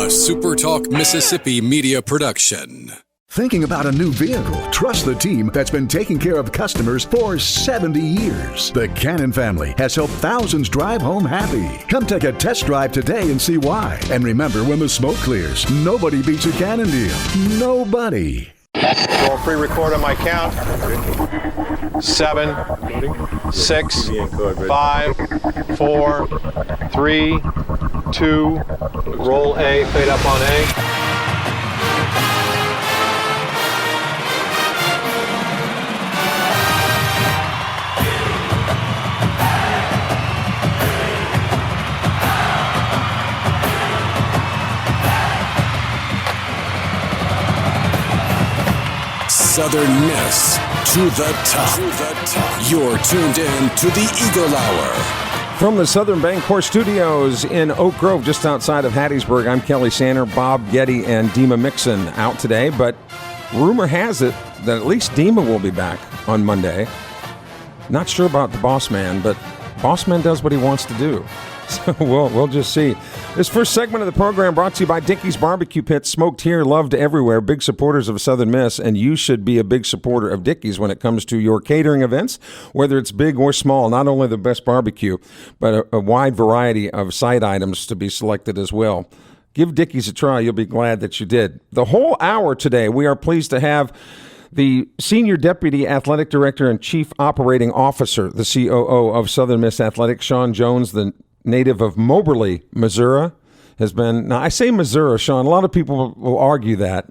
SuperTalk Mississippi media production. Thinking about a new vehicle? Trust the team that's been taking care of customers for 70 years. The Cannon family has helped thousands drive home happy. Come take a test drive today and see why. And remember, when the smoke clears, nobody beats a Cannon deal. Nobody. Roll pre-record on my count. 7, 6, 5, 4, 3, 2. Roll A, fade up on A. Southern Miss to the top. You're tuned in to the Eagle Hour. From the Southern Bancorp Studios in Oak Grove, just outside of Hattiesburg, I'm Kelly Sander. Bob Getty and Dima Mixon out today, but rumor has it that at least Dima will be back on Monday. Not sure about the boss man, but boss man does what he wants to do. So we'll just see. This first segment of the program brought to you by Dickey's Barbecue Pit. Smoked here, loved everywhere. Big supporters of Southern Miss, and you should be a big supporter of Dickey's when it comes to your catering events, whether it's big or small. Not only the best barbecue, but a wide variety of side items to be selected as well. Give Dickey's a try. You'll be glad that you did. The whole hour today, we are pleased to have the Senior Deputy Athletic Director and Chief Operating Officer, the COO of Southern Miss Athletics, Sean Jones, the native of Moberly, Missouri, has been. Now, I say Missouri, Sean. A lot of people will argue that.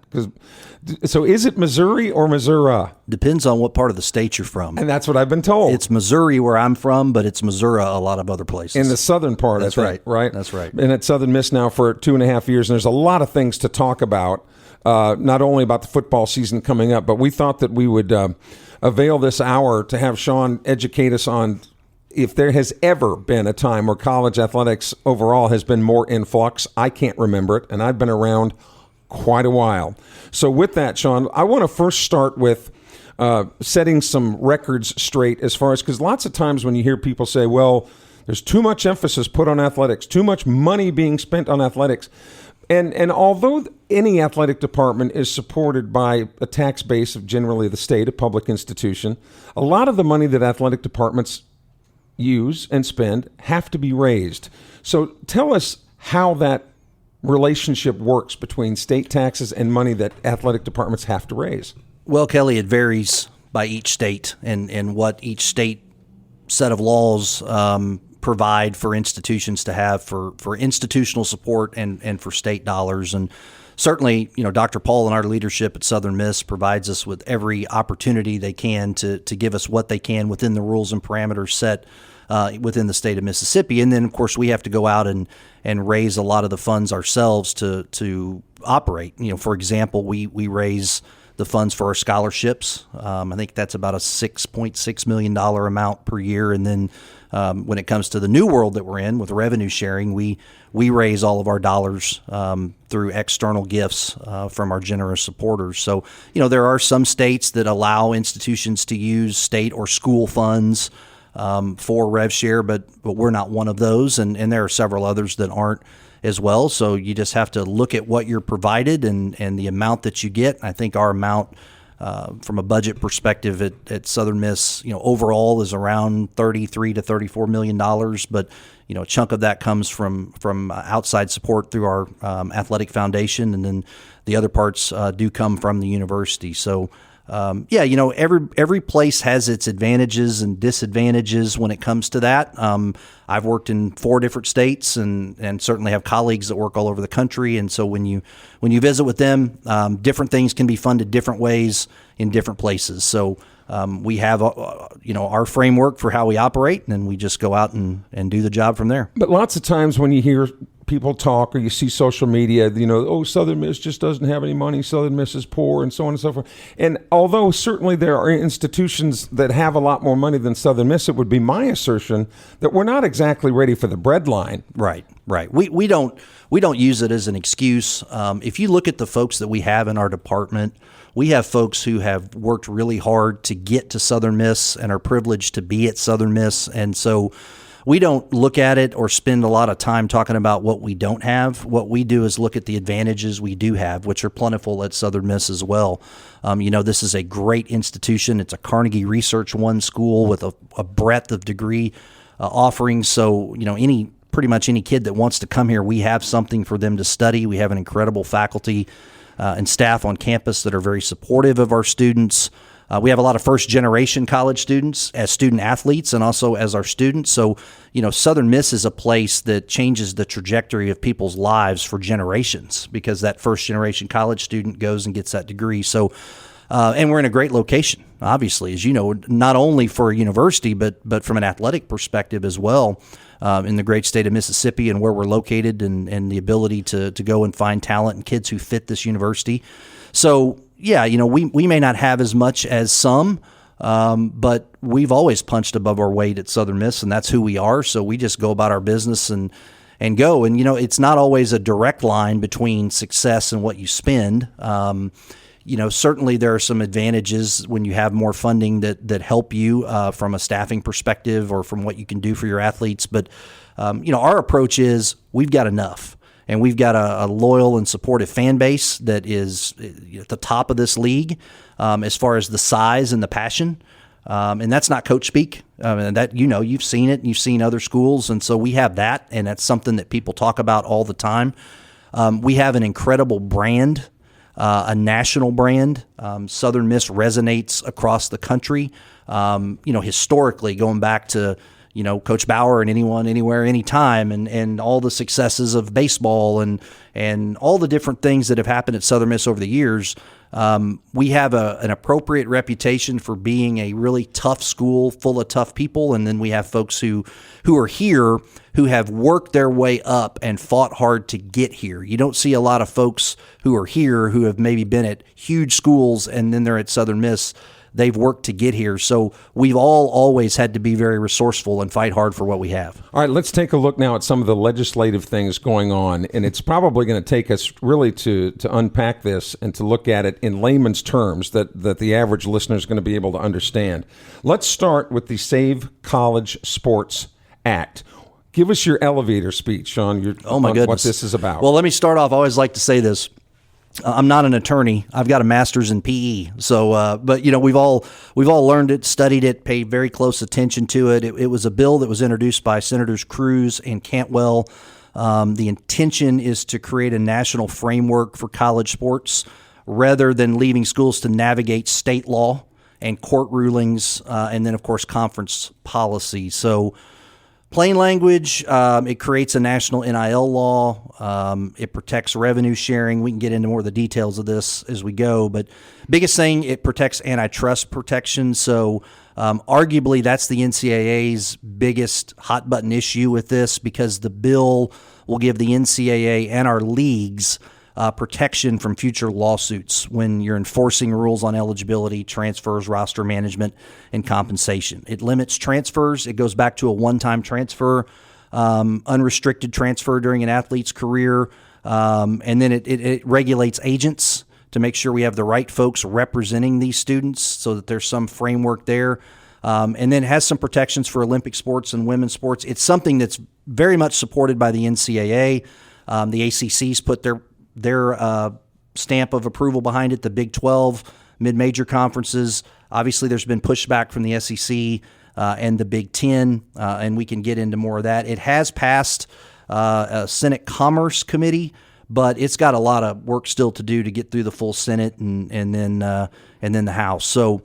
So is it Missouri or Missouri? Depends on what part of the state you're from. And that's what I've been told. It's Missouri where I'm from, but it's Missouri a lot of other places. In the southern part, that's I think, right? That's right. Been at Southern Miss now for 2.5 years, and there's a lot of things to talk about, not only about the football season coming up, but we thought that we would avail this hour to have Sean educate us on if there has ever been a time where college athletics overall has been more in flux. I can't remember it, and I've been around quite a while. So with that, Sean, I want to first start with setting some records straight as far as, because lots of times when you hear people say, well, there's too much emphasis put on athletics, too much money being spent on athletics. And although any athletic department is supported by a tax base of generally the state, a public institution, a lot of the money that athletic departments use and spend have to be raised. So tell us how that relationship works between state taxes and money that athletic departments have to raise. Well, Kelly, it varies by each state and what each state set of laws provide for institutions to have for institutional support and for state dollars. And certainly, Dr. Paul and our leadership at Southern Miss provides us with every opportunity they can to give us what they can within the rules and parameters set within the state of Mississippi. And then, of course, we have to go out and raise a lot of the funds ourselves to operate. For example, we raise the funds for our scholarships. I think that's about a $6.6 million amount per year. And then when it comes to the new world that we're in with revenue sharing, we raise all of our dollars through external gifts from our generous supporters. So, there are some states that allow institutions to use state or school funds for rev share, but we're not one of those. And there are several others that aren't as well. So you just have to look at what you're provided and the amount that you get. I think our amount from a budget perspective at Southern Miss, overall is around $33 to $34 million. But, a chunk of that comes from outside support through our athletic foundation. And then the other parts do come from the university. So, every place has its advantages and disadvantages when it comes to that. I've worked in 4 different states and certainly have colleagues that work all over the country. And so when you visit with them, different things can be funded different ways in different places. So we have our framework for how we operate, and then we just go out and do the job from there. But lots of times when you hear people talk or you see social media, Southern Miss just doesn't have any money, Southern Miss is poor, and so on and so forth. And although certainly there are institutions that have a lot more money than Southern Miss, it would be my assertion that we're not exactly ready for the breadline. Right. We don't use it as an excuse. If you look at the folks that we have in our department, we have folks who have worked really hard to get to Southern Miss and are privileged to be at Southern Miss. And so we don't look at it or spend a lot of time talking about what we don't have. What we do is look at the advantages we do have, which are plentiful at Southern Miss as well. This is a great institution. It's a Carnegie Research One school with a breadth of degree offerings. So, pretty much any kid that wants to come here, we have something for them to study. We have an incredible faculty and staff on campus that are very supportive of our students. We have a lot of first-generation college students as student athletes and also as our students. So, Southern Miss is a place that changes the trajectory of people's lives for generations because that first-generation college student goes and gets that degree. So, and we're in a great location, obviously, as you know, not only for a university, but from an athletic perspective as well, in the great state of Mississippi and where we're located and the ability to go and find talent and kids who fit this university. So, yeah, we may not have as much as some, but we've always punched above our weight at Southern Miss, and that's who we are. So we just go about our business and go. And, it's not always a direct line between success and what you spend. Certainly there are some advantages when you have more funding that help you from a staffing perspective or from what you can do for your athletes. But, our approach is we've got enough. And we've got a loyal and supportive fan base that is at the top of this league as far as the size and the passion. And that's not coach speak. That you've seen it. You've seen other schools. And so we have that, and that's something that people talk about all the time. We have an incredible brand, a national brand. Southern Miss resonates across the country. Historically, going back to Coach Bauer and anyone, anywhere, anytime, and all the successes of baseball and all the different things that have happened at Southern Miss over the years, we have an appropriate reputation for being a really tough school full of tough people. And then we have folks who are here who have worked their way up and fought hard to get here. You don't see a lot of folks who are here who have maybe been at huge schools and then they're at Southern Miss. They've worked to get here. So we've always had to be very resourceful and fight hard for what we have. All right, let's take a look now at some of the legislative things going on. And it's probably going to take us really to unpack this and to look at it in layman's terms that the average listener is going to be able to understand. Let's start with the Save College Sports Act. Give us your elevator speech, Sean, oh my goodness, what this is about. Well, let me start off. I always like to say this. I'm not an attorney. I've got a master's in PE. So, but we've all learned it, studied it, paid very close attention to it. It was a bill that was introduced by Senators Cruz and Cantwell. The intention is to create a national framework for college sports rather than leaving schools to navigate state law and court rulings, and then of course conference policy. So, plain language, it creates a national NIL law. It protects revenue sharing. We can get into more of the details of this as we go. But biggest thing, it protects antitrust protection. So arguably that's the NCAA's biggest hot button issue with this because the bill will give the NCAA and our leagues protection from future lawsuits when you're enforcing rules on eligibility, transfers, roster management, and compensation. It limits transfers. It goes back to a one-time transfer, unrestricted transfer during an athlete's career, and then it regulates agents to make sure we have the right folks representing these students so that there's some framework there. And then it has some protections for Olympic sports and women's sports. It's something that's very much supported by the NCAA. The ACC's put their stamp of approval behind it, the Big 12, mid-major conferences. Obviously, there's been pushback from the SEC and the Big 10, and we can get into more of that. It has passed a Senate Commerce Committee, but it's got a lot of work still to do to get through the full Senate and then the House. So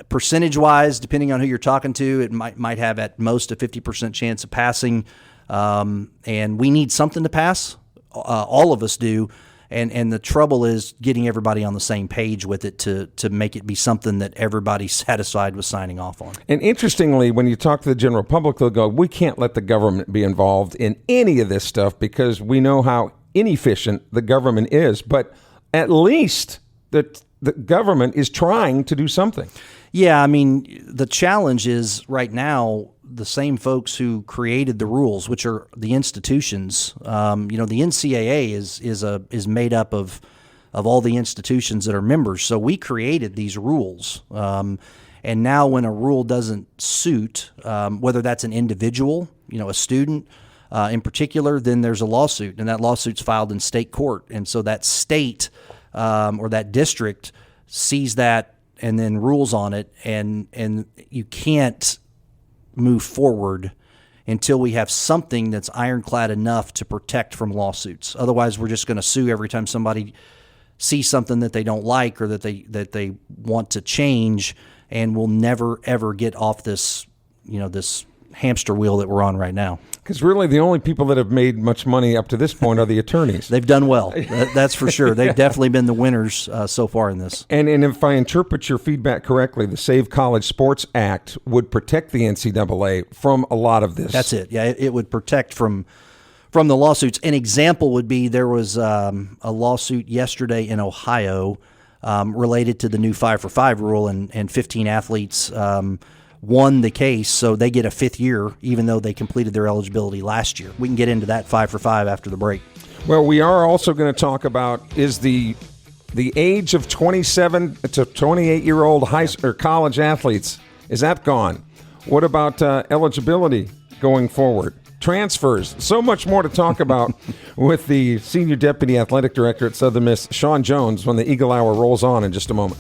percentage-wise, depending on who you're talking to, it might have at most a 50% chance of passing, and we need something to pass. All of us do, and the trouble is getting everybody on the same page with it to make it be something that everybody's satisfied with signing off on. And interestingly, when you talk to the general public, they'll go, we can't let the government be involved in any of this stuff because we know how inefficient the government is. But at least the government is trying to do something. Yeah, I mean, the challenge is right now the same folks who created the rules, which are the institutions. The NCAA is made up of all the institutions that are members. So we created these rules, And now when a rule doesn't suit, whether that's an individual, a student in particular, then there's a lawsuit, and that lawsuit's filed in state court. And so that state or that district sees that and then rules on it, and you can't move forward until we have something that's ironclad enough to protect from lawsuits. Otherwise, we're just going to sue every time somebody sees something that they don't like or that they want to change, and we'll never ever get off this this hamster wheel that we're on right now. Because really the only people that have made much money up to this point are the attorneys. They've done well. That's for sure. They've definitely been the winners so far in this. And if I interpret your feedback correctly, the Save College Sports Act would protect the NCAA from a lot of this. That's it. Yeah, it would protect from the lawsuits. An example would be there was a lawsuit yesterday in Ohio related to the new 5-for-5 rule, and 15 athletes won the case, so they get a fifth year, even though they completed their eligibility last year. We can get into that 5-for-5 after the break. Well, we are also going to talk about is the age of 27 to 28-year-old high or college athletes, is that gone? What about eligibility going forward? Transfers, so much more to talk about with the Senior Deputy Athletic Director at Southern Miss, Sean Jones, when the Eagle Hour rolls on in just a moment.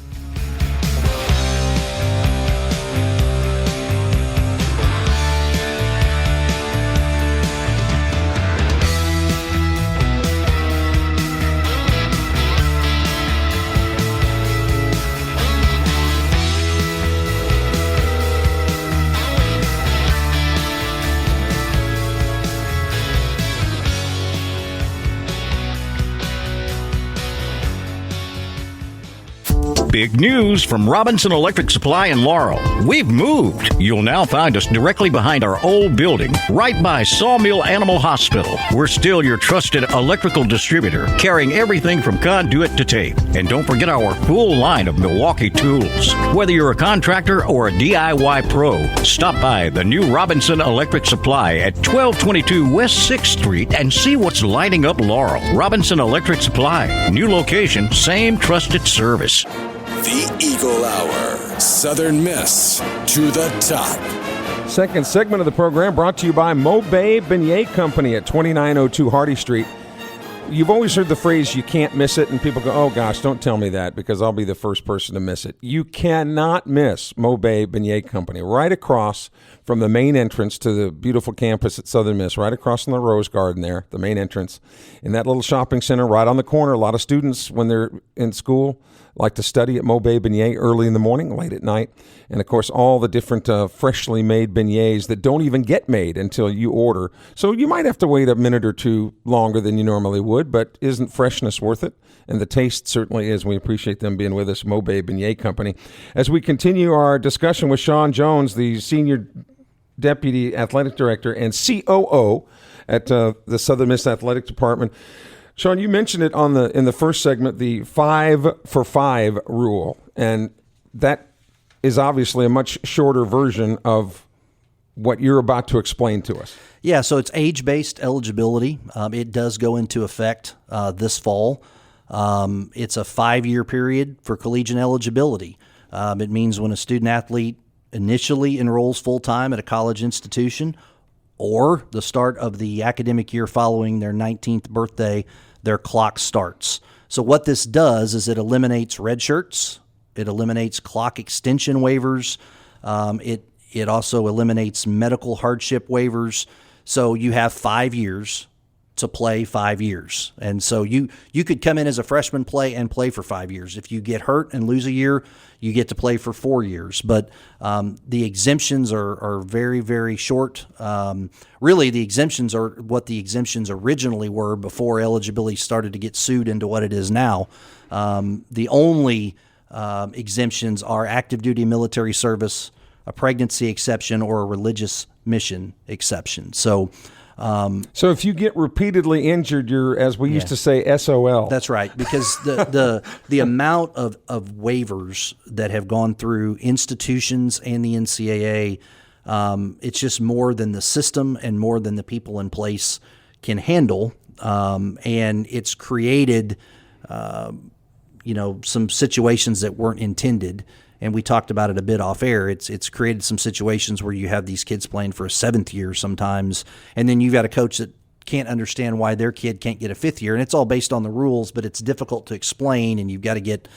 Big news from Robinson Electric Supply in Laurel. We've moved. You'll now find us directly behind our old building, right by Sawmill Animal Hospital. We're still your trusted electrical distributor, carrying everything from conduit to tape. And don't forget our full line of Milwaukee tools. Whether you're a contractor or a DIY pro, stop by the new Robinson Electric Supply at 1222 West 6th Street and see what's lighting up Laurel. Robinson Electric Supply. New location, same trusted service. The Eagle Hour. Southern Miss to the top. Second segment of the program brought to you by Mobay Beignet Company at 2902 Hardy Street. You've always heard the phrase, you can't miss it, and people go, oh gosh, don't tell me that because I'll be the first person to miss it. You cannot miss Mobay Beignet Company, right across from the main entrance to the beautiful campus at Southern Miss, right across from the Rose Garden there, the main entrance, in that little shopping center right on the corner. A lot of students, when they're in school, like to study at Mobay Beignet early in the morning, late at night. And, of course, all the different freshly made beignets that don't even get made until you order. So you might have to wait a minute or two longer than you normally would, but isn't freshness worth it? And the taste certainly is. We appreciate them being with us, Mobay Beignet Company. As we continue our discussion with Sean Jones, the Senior Deputy Athletic Director and COO at the Southern Miss Athletic Department. Sean, you mentioned it in the first segment, the 5-for-5 rule, and that is obviously a much shorter version of what you're about to explain to us. Yeah, so it's age-based eligibility. It does go into effect this fall. It's a 5-year period for collegiate eligibility. It means when a student-athlete initially enrolls full-time at a college institution or the start of the academic year following their 19th birthday, their clock starts. So what this does is it eliminates red shirts, it eliminates clock extension waivers, it also eliminates medical hardship waivers. So you have 5 years to play 5 years. And so you could come in as a freshman, play for 5 years. If you get hurt and lose a year, you get to play for 4 years. But the exemptions are very, very short. Really, the exemptions are what the exemptions originally were before eligibility started to get sued into what it is now. The only exemptions are active duty military service, a pregnancy exception, or a religious mission exception. So if you get repeatedly injured, you're, as we used to say, SOL. That's right, because the amount of waivers that have gone through institutions and the NCAA, it's just more than the system and more than the people in place can handle, and it's created, some situations that weren't intended. and we talked about it a bit off air. It's created some situations where you have these kids playing for a 7th year sometimes, and then you've got a coach that can't understand why their kid can't get a 5th year, and it's all based on the rules, but it's difficult to explain, and you've got to get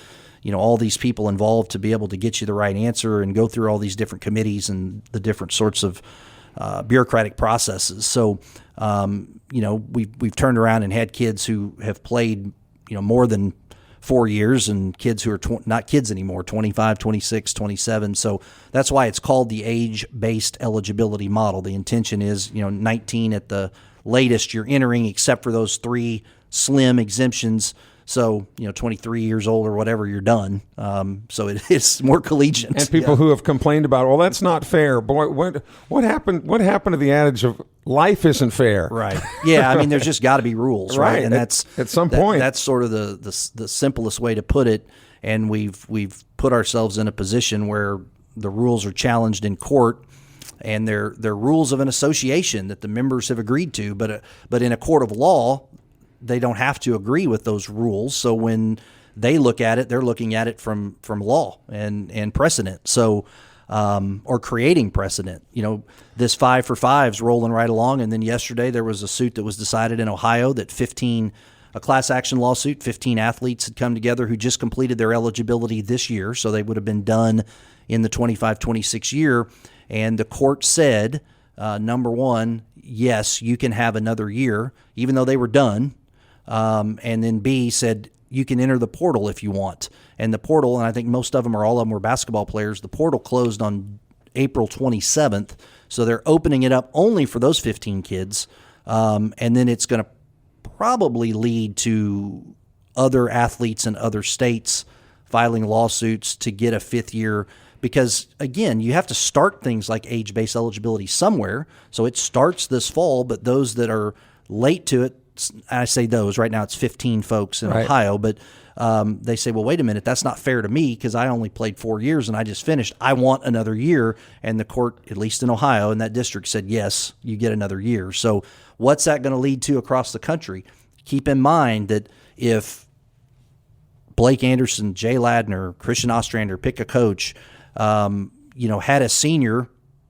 all these people involved to be able to get you the right answer and go through all these different committees and the different sorts of bureaucratic processes. So, we've turned around and had kids who have played, more than 4 years, and kids who are not kids anymore, 25, 26, 27. So that's why it's called the age-based eligibility model. The intention is, 19 at the latest you're entering, except for those 3 slim exemptions. So, 23 years old or whatever, you're done. So it's more collegiate. And people who have complained about, well, that's not fair. Boy, what happened to the adage of life isn't fair? Right. Yeah. I mean, there's just got to be rules, right? And that's at some point. That's sort of the simplest way to put it. And we've put ourselves in a position where the rules are challenged in court, and they're rules of an association that the members have agreed to. But in a court of law, they don't have to agree with those rules. So when they look at it, they're looking at it from law and precedent. So, or creating precedent. This 5 for 5's rolling right along. And then yesterday there was a suit that was decided in Ohio that a class action lawsuit, 15 athletes had come together who just completed their eligibility this year. So they would have been done in the 25-26 year. And the court said, number one, yes, you can have another year, even though they were done. And then B said, you can enter the portal if you want. And the portal, and I think most of them or all of them were basketball players, the portal closed on April 27th. So they're opening it up only for those 15 kids. And then it's going to probably lead to other athletes in other states filing lawsuits to get a 5th year. Because, again, you have to start things like age-based eligibility somewhere. So it starts this fall, but those that are late to it, I say those, right now it's 15 folks in Ohio, but they say, well, wait a minute, that's not fair to me because I only played 4 years and I just finished. I want another year. And the court, at least in Ohio, in that district said, yes, you get another year. So what's that going to lead to across the country? Keep in mind that if Blake Anderson, Jay Ladner, Christian Ostrander, pick a coach, had a senior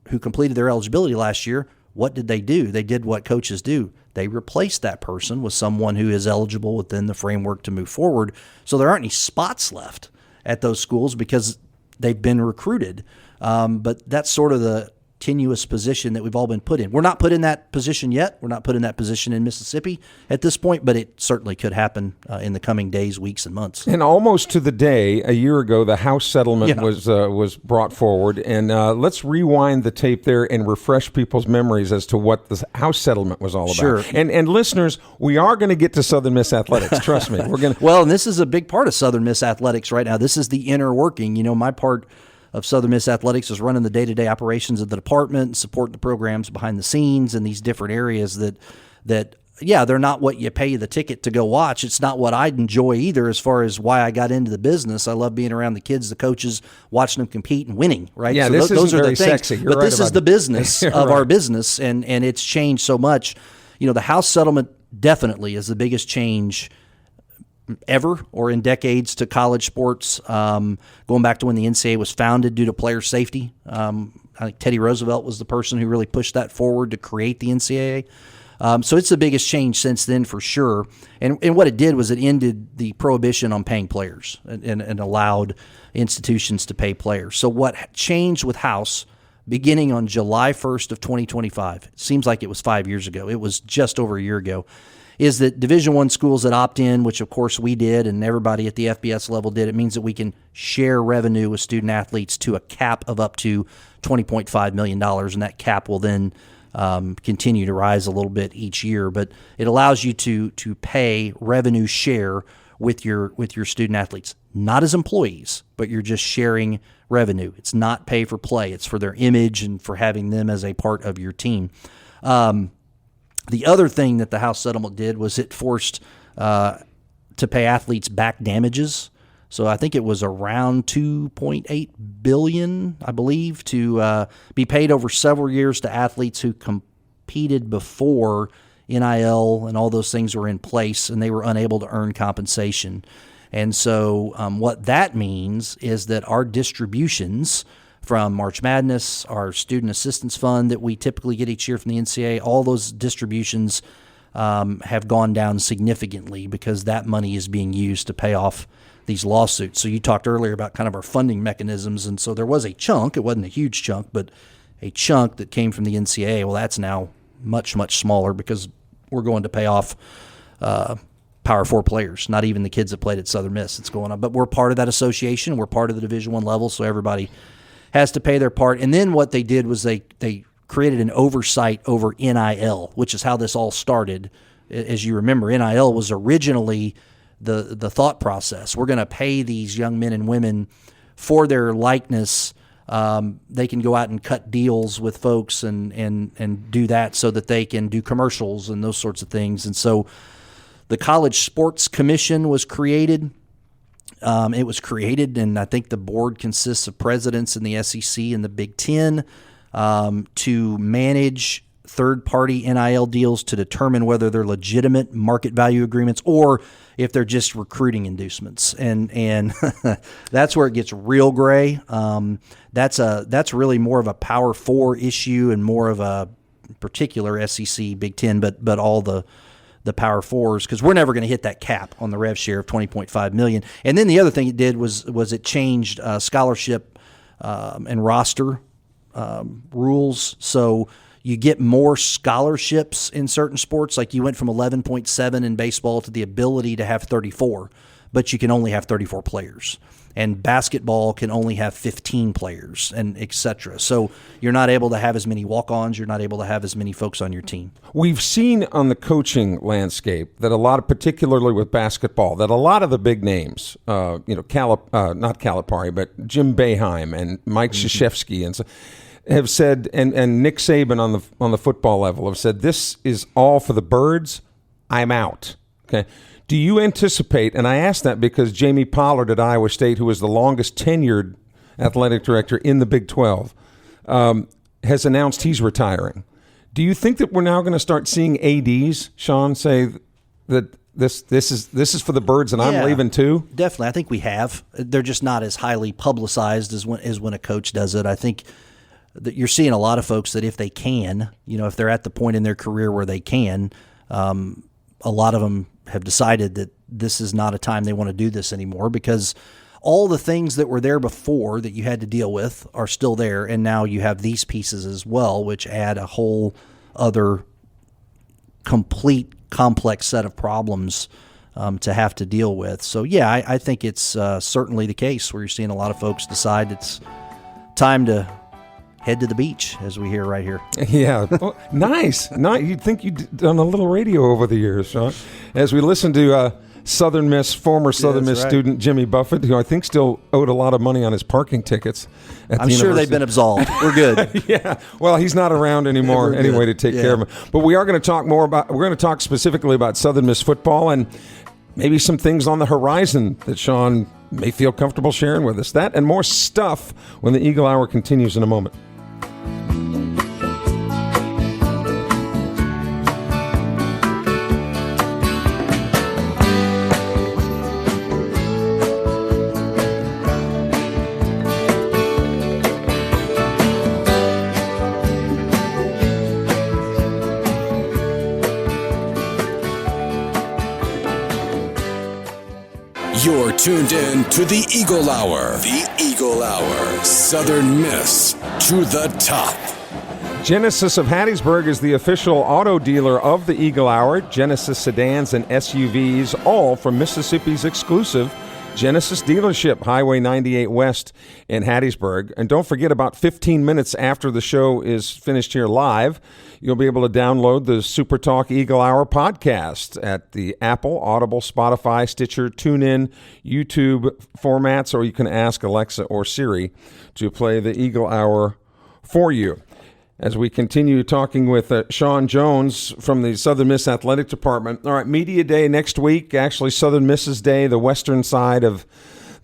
who completed their eligibility last year, what did they do? They did what coaches do. They replaced that person with someone who is eligible within the framework to move forward. So there aren't any spots left at those schools because they've been recruited. But that's sort of the tenuous position that we've all been put in. We're not put in that position yet. We're not put in that position in Mississippi at this point, but it certainly could happen in the coming days, weeks, and months. And almost to the day, a year ago, the House settlement was brought forward. And let's rewind the tape there and refresh people's memories as to what the House settlement was all about. Sure. And listeners, we are going to get to Southern Miss Athletics. Trust me. We're going to. Well, and this is a big part of Southern Miss Athletics right now. This is the inner working. My part of Southern Miss Athletics is running the day-to-day operations of the department and supporting the programs behind the scenes in these different areas that they're not what you pay the ticket to go watch. It's not what I'd enjoy either as far as why I got into the business. I love being around the kids, the coaches, watching them compete and winning, right? Yeah, so this those isn't are very the things. sexy. You're but right this is the business of our business, and it's changed so much. The House settlement definitely is the biggest change ever or in decades to college sports, going back to when the NCAA was founded due to player safety. I think Teddy Roosevelt was the person who really pushed that forward to create the NCAA. So it's the biggest change since then for sure. And what it did was it ended the prohibition on paying players and allowed institutions to pay players. So what changed with House beginning on July 1st of 2025, it seems like it was 5 years ago, it was just over a year ago, is that Division I schools that opt in, which of course we did and everybody at the FBS level did, it means that we can share revenue with student athletes to a cap of up to $20.5 million, and that cap will then continue to rise a little bit each year. But it allows you to pay revenue share with your student athletes, not as employees, but you're just sharing revenue. It's not pay for play. It's for their image and for having them as a part of your team. The other thing that the House settlement did was it forced to pay athletes back damages. So I think it was around $2.8 billion, I believe, to be paid over several years to athletes who competed before NIL and all those things were in place and they were unable to earn compensation. And so what that means is that our distributions from March Madness, our student assistance fund that we typically get each year from the NCAA, all those distributions have gone down significantly because that money is being used to pay off these lawsuits. So you talked earlier about kind of our funding mechanisms, and so there was a chunk, it wasn't a huge chunk, but a chunk that came from the NCAA. Well, that's now much, much smaller because we're going to pay off Power 4 players, not even the kids that played at Southern Miss. It's going on. But we're part of that association. We're part of the Division I level, so everybody has to pay their part. And then what they did was they created an oversight over NIL, which is how this all started. As you remember, NIL was originally the thought process. We're going to pay these young men and women for their likeness. They can go out and cut deals with folks and do that so that they can do commercials and those sorts of things. And so the College Sports Commission was created. It was created, and I think the board consists of presidents in the SEC and the Big Ten to manage third-party NIL deals to determine whether they're legitimate market value agreements or if they're just recruiting inducements. And that's where it gets real gray. That's really more of a Power 4 issue and more of a particular SEC, Big Ten, but all the Power 4s, because we're never going to hit that cap on the rev share of $20.5 million. And then the other thing it did was it changed scholarship and roster rules. So you get more scholarships in certain sports. Like you went from 11.7 in baseball to the ability to have 34, but you can only have 34 players. And basketball can only have 15 players, and et cetera. So you're not able to have as many walk-ons. You're not able to have as many folks on your team. We've seen on the coaching landscape that a lot of, particularly with basketball, that a lot of the big names, not Calipari, but Jim Boeheim and Mike Krzyzewski and so, have said, and Nick Saban on the football level have said, this is all for the birds. I'm out. Okay. Do you anticipate, and I ask that because Jamie Pollard at Iowa State, who is the longest tenured athletic director in the Big 12, has announced he's retiring. Do you think that we're now going to start seeing ADs, Sean, say that this is for the birds and I'm leaving too? Definitely. I think we have. They're just not as highly publicized as when a coach does it. I think that you're seeing a lot of folks that if they can, if they're at the point in their career where they can, a lot of them have decided that this is not a time they want to do this anymore because all the things that were there before that you had to deal with are still there, and now you have these pieces as well, which add a whole other complete complex set of problems to have to deal with. So, yeah, I think it's certainly the case where you're seeing a lot of folks decide it's time to head to the beach, as we hear right here. Yeah. Well, nice. You'd think you'd done a little radio over the years, Sean. As we listen to former Southern Miss student Jimmy Buffett, who I think still owed a lot of money on his parking tickets at I'm the sure university. They've been absolved. We're good. Yeah. Well, he's not around anymore anyway to take care of him. But we're going to talk specifically about Southern Miss football and maybe some things on the horizon that Sean may feel comfortable sharing with us. That and more stuff when the Eagle Hour continues in a moment. You're tuned in to the Eagle Hour. The Eagle Hour. Southern Miss to the top. Genesis of Hattiesburg is the official auto dealer of the Eagle Hour. Genesis sedans and SUVs, all from Mississippi's exclusive Genesis dealership, Highway 98 West in Hattiesburg. And don't forget, about 15 minutes after the show is finished here live, you'll be able to download the SuperTalk Eagle Hour podcast at the Apple, Audible, Spotify, Stitcher, TuneIn, YouTube formats, or you can ask Alexa or Siri to play the Eagle Hour for you. As we continue talking with Sean Jones from the Southern Miss Athletic Department. All right, Media Day next week, actually Southern Miss's Day, the western side of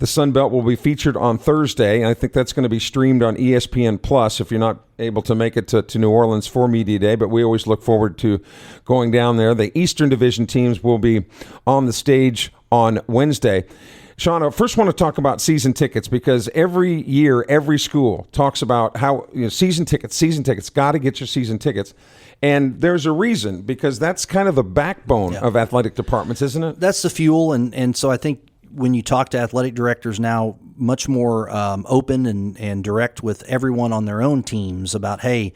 the Sun Belt will be featured on Thursday. I think that's going to be streamed on ESPN Plus if you're not able to make it to New Orleans for Media Day, but we always look forward to going down there. The Eastern Division teams will be on the stage on Wednesday. Sean, I first want to talk about season tickets, because every year, every school talks about how season tickets, got to get your season tickets. And there's a reason, because that's kind of the backbone of athletic departments, isn't it? That's the fuel. And so I think when you talk to athletic directors now, much more open and direct with everyone on their own teams about, hey,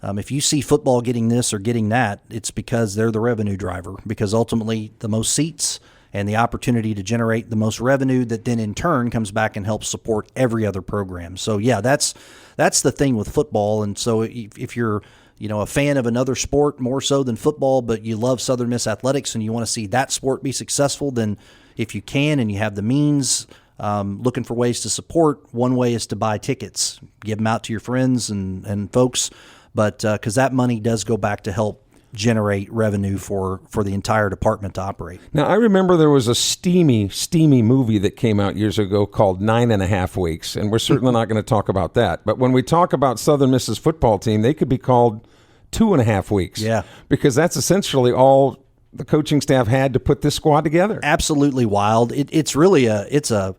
if you see football getting this or getting that, it's because they're the revenue driver, because ultimately the most seats and the opportunity to generate the most revenue that then in turn comes back and helps support every other program. So yeah, that's the thing with football. And so if you're a fan of another sport more so than football, but you love Southern Miss athletics and you want to see that sport be successful, then if you can and you have the means, looking for ways to support, one way is to buy tickets, give them out to your friends and folks, but because that money does go back to help generate revenue for the entire department to operate. Now, I remember there was a steamy movie that came out years ago called 9.5 Weeks, and we're certainly not going to talk about that. But when we talk about Southern Miss's football team, they could be called 2.5 weeks. Yeah. Because that's essentially all the coaching staff had to put this squad together. Absolutely wild. It's really a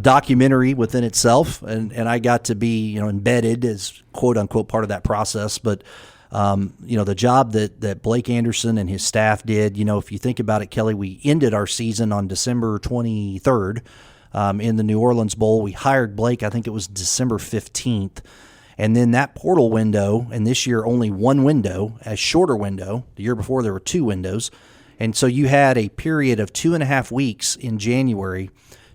documentary within itself, and I got to be embedded as quote unquote part of that process. But the job that Blake Anderson and his staff did, if you think about it, Kelly, we ended our season on December 23rd in the New Orleans Bowl. We hired Blake, I think it was December 15th. And then that portal window, and this year only one window, a shorter window. The year before there were 2 windows. And so you had a period of 2.5 weeks in January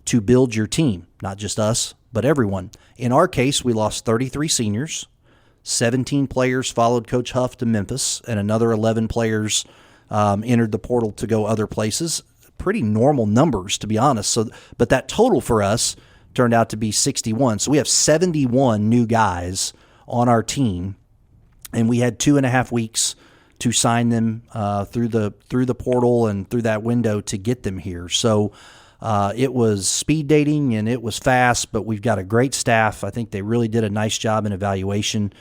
to build your team, not just us, but everyone. In our case, we lost 33 seniors. 17 players followed Coach Huff to Memphis, and another 11 players entered the portal to go other places. Pretty normal numbers, to be honest. But that total for us turned out to be 61. So we have 71 new guys on our team, and we had 2.5 weeks to sign them through the portal and through that window to get them here. So it was speed dating and it was fast, but we've got a great staff. I think they really did a nice job in evaluation.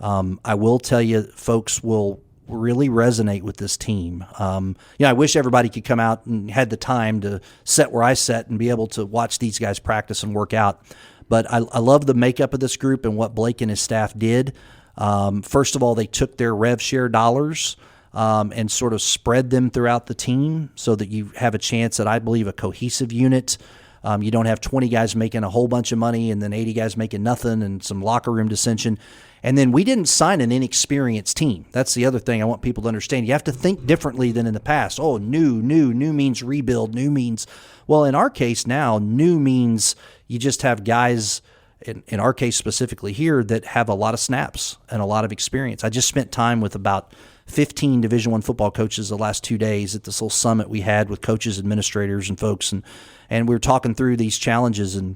I will tell you, folks will really resonate with this team. I wish everybody could come out and had the time to sit where I sat and be able to watch these guys practice and work out. But I love the makeup of this group and what Blake and his staff did. First of all, they took their rev share dollars and sort of spread them throughout the team so that you have a chance at, I believe, a cohesive unit. You don't have 20 guys making a whole bunch of money and then 80 guys making nothing and some locker room dissension. And then we didn't sign an inexperienced team. That's the other thing I want people to understand. You have to think differently than in the past. Oh, new means rebuild. New means, well, in our case now, new means you just have guys, in our case specifically here, that have a lot of snaps and a lot of experience. I just spent time with about 15 Division I football coaches the last 2 days at this little summit we had with coaches, administrators, and folks, and we were talking through these challenges, and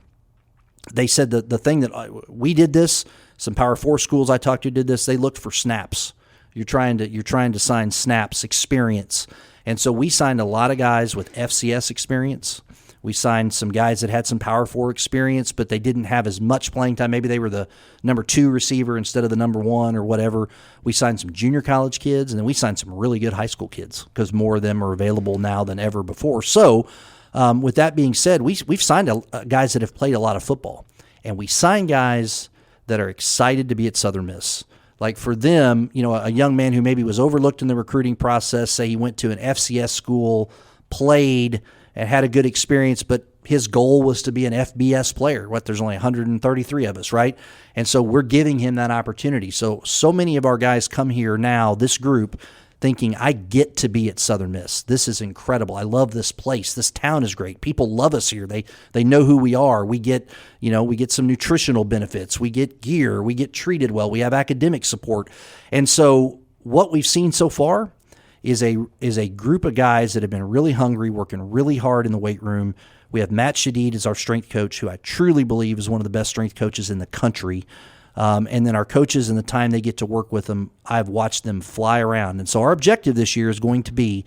they said that the thing that we did this, some Power 4 schools I talked to did this, they looked for snaps. You're trying to sign snaps, experience. And so we signed a lot of guys with FCS experience. We signed some guys that had some Power 4 experience, but they didn't have as much playing time. Maybe they were the number 2 receiver instead of the number 1 or whatever. We signed some junior college kids, and then we signed some really good high school kids because more of them are available now than ever before. So with that being said, we've signed guys that have played a lot of football, and we signed guys that are excited to be at Southern Miss. Like for them, a young man who maybe was overlooked in the recruiting process, say he went to an FCS school, played, and had a good experience, but his goal was to be an FBS player. There's only 133 of us, right? And so we're giving him that opportunity. So many of our guys come here now, this group, thinking, I get to be at Southern Miss. This is incredible. I love this place. This town is great. People love us here. They know who we are. We get some nutritional benefits. We get gear. We get treated well. We have academic support. And so what we've seen so far is a group of guys that have been really hungry, working really hard in the weight room. We have Matt Shadid as our strength coach, who I truly believe is one of the best strength coaches in the country. And then our coaches, and the time they get to work with them, I've watched them fly around. And so our objective this year is going to be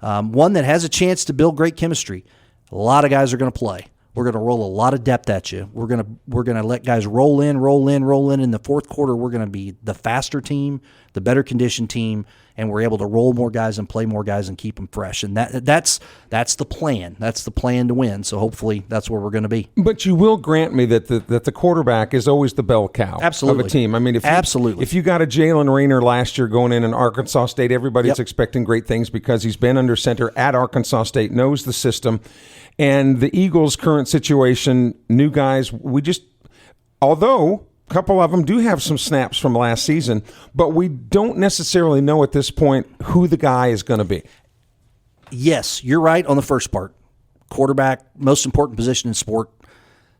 one that has a chance to build great chemistry. A lot of guys are going to play. We're going to roll a lot of depth at you. We're going to let guys roll in. In the fourth quarter, we're going to be the faster team, the better conditioned team, and we're able to roll more guys and play more guys and keep them fresh. And that's the plan. That's the plan to win. So hopefully that's where we're going to be. But you will grant me that the quarterback is always the bell cow Absolutely. of a team. I mean, if you got a Jalen Rayner last year going in Arkansas State, everybody's expecting great things because he's been under center at Arkansas State, knows the system. And the Eagles' current situation, new guys, although a couple of them do have some snaps from last season, but we don't necessarily know at this point who the guy is going to be. Yes, you're right on the first part. Quarterback, most important position in sport.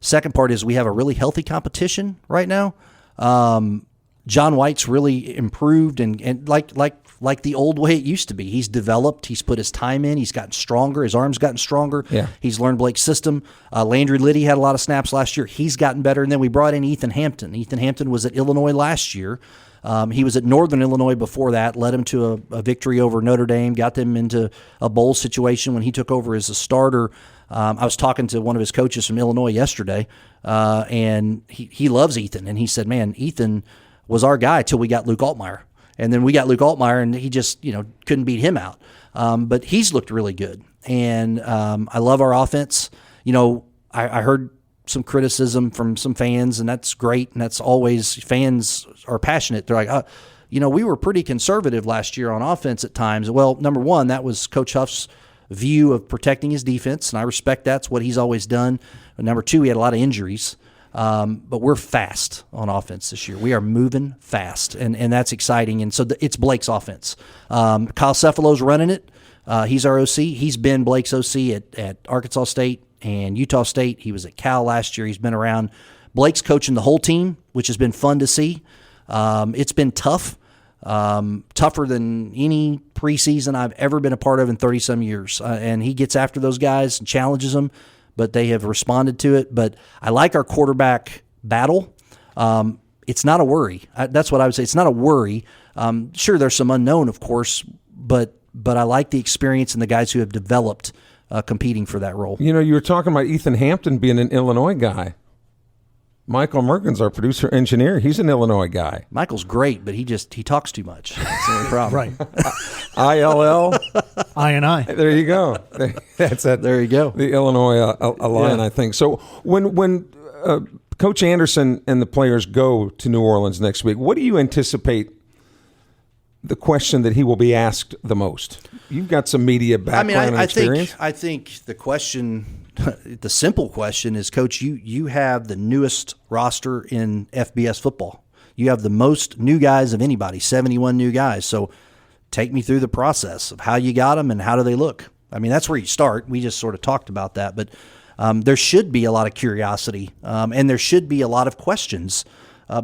Second part is we have a really healthy competition right now. John White's really improved and like the old way it used to be. He's developed. He's put his time in. He's gotten stronger. His arm's gotten stronger. Yeah. He's learned Blake's system. Landry Liddy had a lot of snaps last year. He's gotten better. And then we brought in Ethan Hampton. Ethan Hampton was at Illinois last year. He was at Northern Illinois before that, led him to a victory over Notre Dame, got them into a bowl situation when he took over as a starter. I was talking to one of his coaches from Illinois yesterday, and he loves Ethan. And he said, man, Ethan was our guy till we got Luke Altmaier. And then we got Luke Altmaier, and he just couldn't beat him out. But he's looked really good. And I love our offense. I heard some criticism from some fans, and that's great. And that's always, fans are passionate. They're like, we were pretty conservative last year on offense at times. Well, number one, that was Coach Huff's view of protecting his defense, and I respect that's what he's always done. But number two, he had a lot of injuries. But we're fast on offense this year. We are moving fast, and that's exciting. And so it's Blake's offense. Kyle Cephalo's running it. He's our OC. He's been Blake's OC at Arkansas State and Utah State. He was at Cal last year. He's been around. Blake's coaching the whole team, which has been fun to see. It's been tough, tougher than any preseason I've ever been a part of in 30-some years. And he gets after those guys and challenges them, but they have responded to it. But I like our quarterback battle. It's not a worry. That's what I would say. It's not a worry. Sure, there's some unknown, of course, but I like the experience and the guys who have developed competing for that role. You were talking about Ethan Hampton being an Illinois guy. Michael Merkin's our producer engineer. He's an Illinois guy. Michael's great, but he talks too much. That's the only problem. Right. ILL. I. There you go. That's it. There you go. The Illinois line, I think. So when Coach Anderson and the players go to New Orleans next week, what do you anticipate the question that he will be asked the most? You've got some media background and experience. I think the question, the simple question is, Coach, you have the newest roster in FBS football. You have the most new guys of anybody, 71 new guys. So take me through the process of how you got them and how do they look. I mean, that's where you start. We just sort of talked about that. But there should be a lot of curiosity and there should be a lot of questions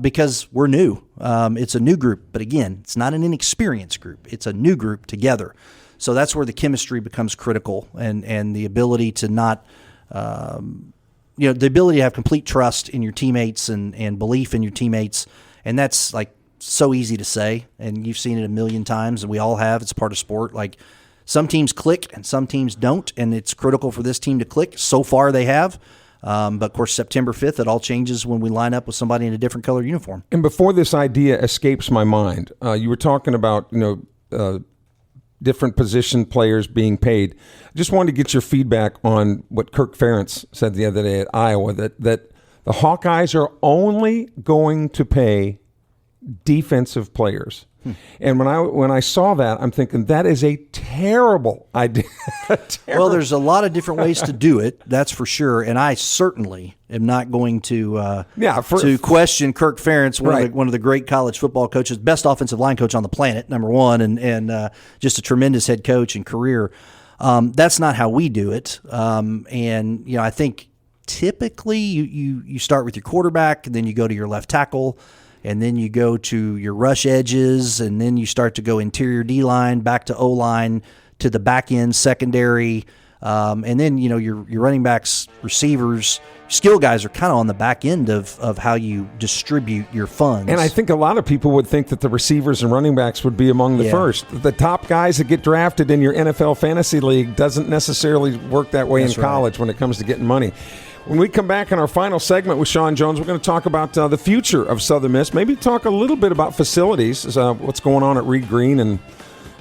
because we're new. It's a new group. But again, it's not an inexperienced group. It's a new group together. So that's where the chemistry becomes critical and the ability to not the ability to have complete trust in your teammates and belief in your teammates. And that's like so easy to say. And you've seen it a million times and we all have. It's part of sport. Like some teams click and some teams don't. And it's critical for this team to click. So far they have. But of course, September 5th, it all changes when we line up with somebody in a different color uniform. And before this idea escapes my mind, you were talking about, different position players being paid. I just wanted to get your feedback on what Kirk Ferentz said the other day at Iowa, that the Hawkeyes are only going to pay defensive players. And when I saw that, I'm thinking that is a terrible idea. Well, there's a lot of different ways to do it, that's for sure. And I certainly am not going to question Kirk Ferentz, one of the great college football coaches, best offensive line coach on the planet, number one, and just a tremendous head coach and career. That's not how we do it. And I think typically you start with your quarterback, and then you go to your left tackle. And then you go to your rush edges, and then you start to go interior D-line, back to O-line, to the back end secondary. And then, your running backs, receivers, skill guys are kind of on the back end of how you distribute your funds. And I think a lot of people would think that the receivers and running backs would be among the first. The top guys that get drafted in your NFL fantasy league doesn't necessarily work that way in college when it comes to getting money. When we come back in our final segment with Sean Jones, we're going to talk about the future of Southern Miss. Maybe talk a little bit about facilities, what's going on at Reed Green,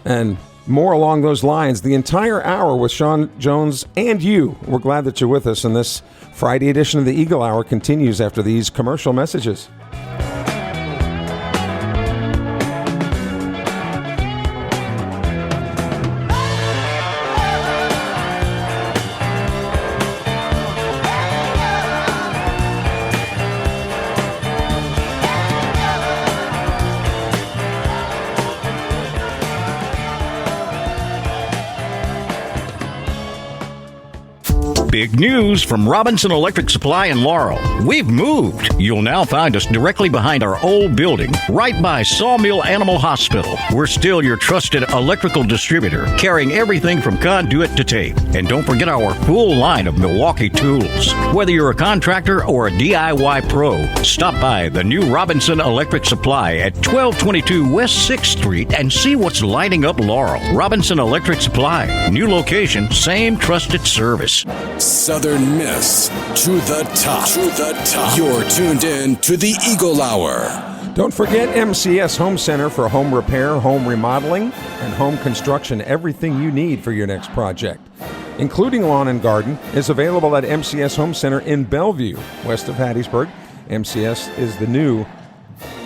and more along those lines. The entire hour with Sean Jones and you. We're glad that you're with us, and this Friday edition of the Eagle Hour continues after these commercial messages. Big news from Robinson Electric Supply in Laurel. We've moved. You'll now find us directly behind our old building, right by Sawmill Animal Hospital. We're still your trusted electrical distributor, carrying everything from conduit to tape. And don't forget our full line of Milwaukee tools. Whether you're a contractor or a DIY pro, stop by the new Robinson Electric Supply at 1222 West 6th Street and see what's lighting up Laurel. Robinson Electric Supply. New location, same trusted service. Southern Miss to the top. To the top. You're tuned in to the Eagle Hour. Don't forget MCS Home Center for home repair, home remodeling, and home construction. Everything you need for your next project, including lawn and garden, is available at MCS Home Center in Bellevue, west of Hattiesburg. MCS is the new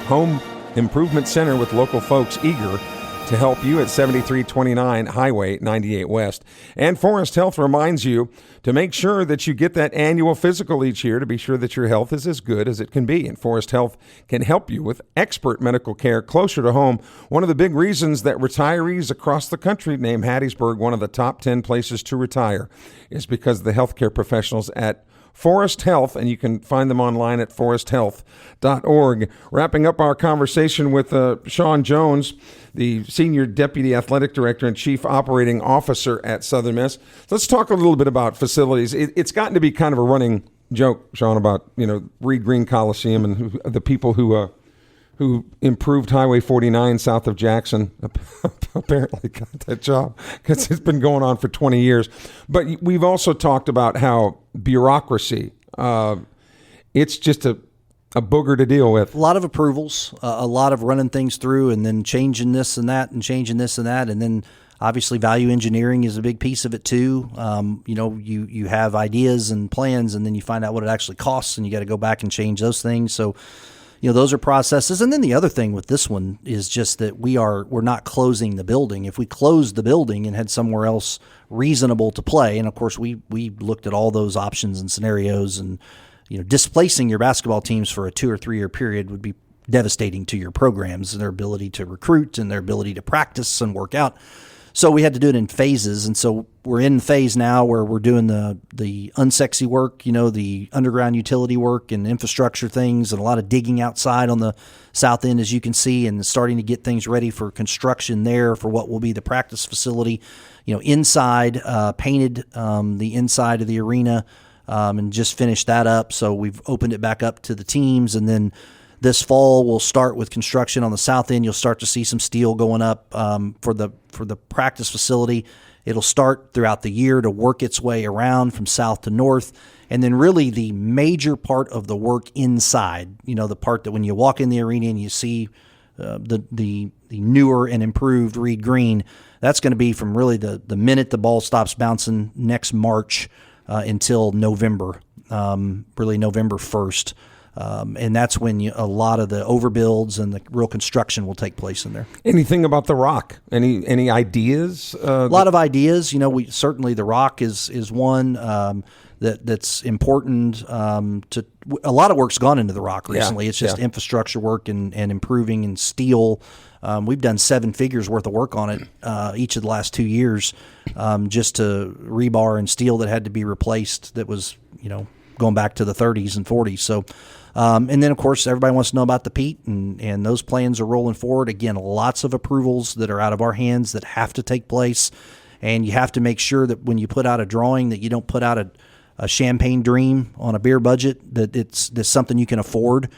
home improvement center with local folks eager to help you at 7329 Highway 98 West. And Forest Health reminds you to make sure that you get that annual physical each year to be sure that your health is as good as it can be. And Forest Health can help you with expert medical care closer to home. One of the big reasons that retirees across the country name Hattiesburg one of the top 10 places to retire is because of the healthcare professionals at Forest Health, and you can find them online at foresthealth.org. Wrapping up our conversation with Sean Jones, the Senior Deputy Athletic Director and Chief Operating Officer at Southern Miss. Let's talk a little bit about facilities. It's gotten to be kind of a running joke, Sean, about Reed Green Coliseum and the people who improved Highway 49 south of Jackson apparently got that job because it's been going on for 20 years. But we've also talked about how bureaucracy, it's just a booger to deal with. A lot of approvals, a lot of running things through and then changing this and that and changing this and that. And then obviously value engineering is a big piece of it too. You have ideas and plans and then you find out what it actually costs and you got to go back and change those things. So those are processes. And then the other thing with this one is just that we're not closing the building. If we closed the building and had somewhere else reasonable to play, and of course we looked at all those options and scenarios, and displacing your basketball teams for a 2 or 3 year period would be devastating to your programs and their ability to recruit and their ability to practice and work out. So we had to do it in phases, and so we're in phase now where we're doing the unsexy work, the underground utility work and infrastructure things, and a lot of digging outside on the south end, as you can see, and starting to get things ready for construction there for what will be the practice facility. Inside, painted the inside of the arena, and just finished that up. So we've opened it back up to the teams, and then this fall, we'll start with construction on the south end. You'll start to see some steel going up for the practice facility. It'll start throughout the year to work its way around from south to north. And then really the major part of the work inside, the part that when you walk in the arena and you see the newer and improved Reed Green, that's going to be from really the minute the ball stops bouncing next March until November, really November 1st. And that's when a lot of the overbuilds and the real construction will take place in there. Anything about the Rock? Any ideas? A lot of ideas. We certainly the Rock is one that's important. To a lot of work's gone into the Rock recently. Yeah, it's just infrastructure work and improving and steel. We've done 7 figures worth of work on it each of the last 2 years, just to rebar and steel that had to be replaced. That was going back to the 30s and 40s. So. And then, of course, everybody wants to know about the Pete, and those plans are rolling forward. Again, lots of approvals that are out of our hands that have to take place, and you have to make sure that when you put out a drawing that you don't put out a champagne dream on a beer budget, that it's something you can afford.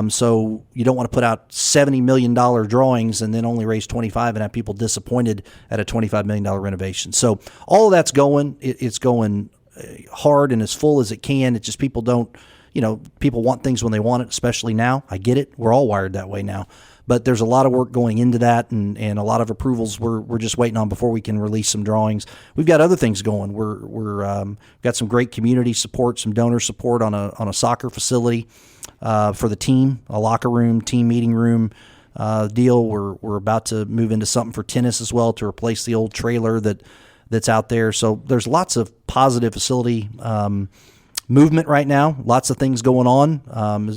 So you don't want to put out $70 million drawings and then only raise 25 and have people disappointed at a $25 million renovation. So all of that's going. It's going hard and as full as it can. It's just people don't, people want things when they want it, especially now. I get it. We're all wired that way now. But there's a lot of work going into that, and a lot of approvals we're just waiting on before we can release some drawings. We've got other things going. We've got some great community support, some donor support on a soccer facility for the team, a locker room, team meeting room deal. We're about to move into something for tennis as well to replace the old trailer that's out there. So there's lots of positive facility movement right now. Lots of things going on,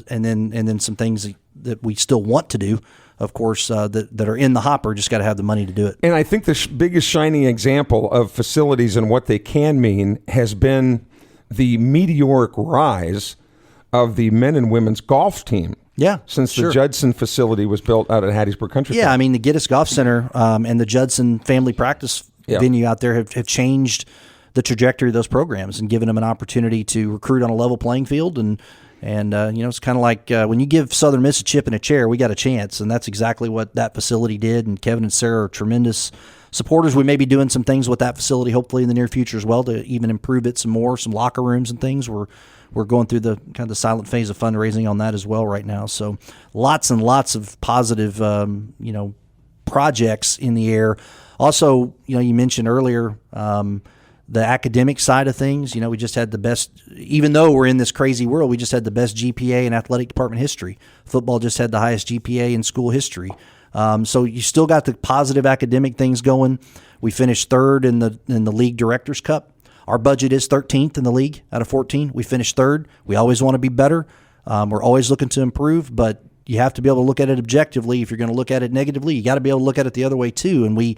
and then some things that we still want to do, of course, that are in the hopper. Just got to have the money to do it. And I think the biggest shining example of facilities and what they can mean has been the meteoric rise of the men and women's golf team. Yeah, since sure. the Judson facility was built out at Hattiesburg Country Club. Yeah, I mean, the Geddes Golf Center and the Judson Family Practice venue out there have changed the trajectory of those programs and given them an opportunity to recruit on a level playing field. And it's kind of like when you give Southern Miss a chip and a chair, we got a chance. And that's exactly what that facility did. And Kevin and Sarah are tremendous supporters. We may be doing some things with that facility, hopefully in the near future as well, to even improve it some more, some locker rooms and things. We're going through the kind of the silent phase of fundraising on that as well right now. So lots and lots of positive, projects in the air. Also, you mentioned earlier, the academic side of things. We just had the best, even though we're in this crazy world, we just had the best GPA in athletic department history. Football just had the highest GPA in school history. So you still got the positive academic things going. We finished third in the league directors cup. Our budget is 13th in the league out of 14. We finished third. We always want to be better. We're always looking to improve, but you have to be able to look at it objectively. If you're going to look at it negatively, you got to be able to look at it the other way too. And we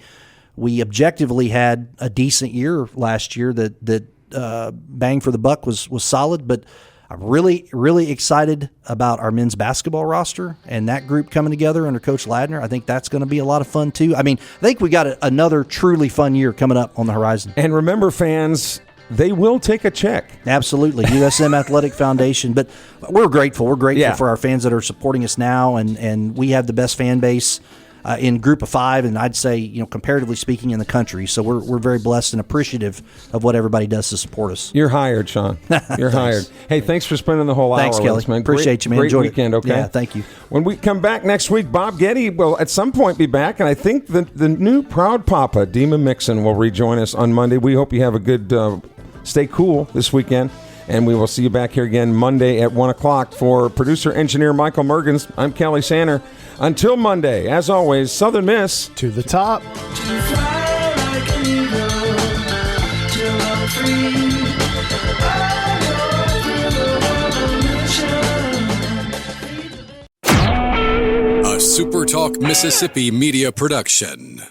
objectively had a decent year last year that bang for the buck was solid, but I'm really, really excited about our men's basketball roster and that group coming together under Coach Ladner. I think that's going to be a lot of fun too. I mean, I think we got another truly fun year coming up on the horizon. And remember, fans, they will take a check. Absolutely. USM Athletic Foundation. But we're grateful. We're grateful for our fans that are supporting us now, and we have the best fan base in Group of Five, and I'd say, comparatively speaking, in the country. So we're very blessed and appreciative of what everybody does to support us. You're hired, Sean. You're hired. Hey, thanks for spending the whole hour Kelly. with us, man. Appreciate you, man. Great Enjoyed weekend, it. okay? Yeah, thank you. When we come back next week, Bob Getty will at some point be back, and I think the new proud papa, Dima Mixon, will rejoin us on Monday. We hope you have a good stay cool this weekend, and we will see you back here again Monday at 1 o'clock. For producer-engineer Michael Mergens, I'm Kelly Sander. Until Monday, as always, Southern Miss to the top. A SuperTalk Mississippi media production.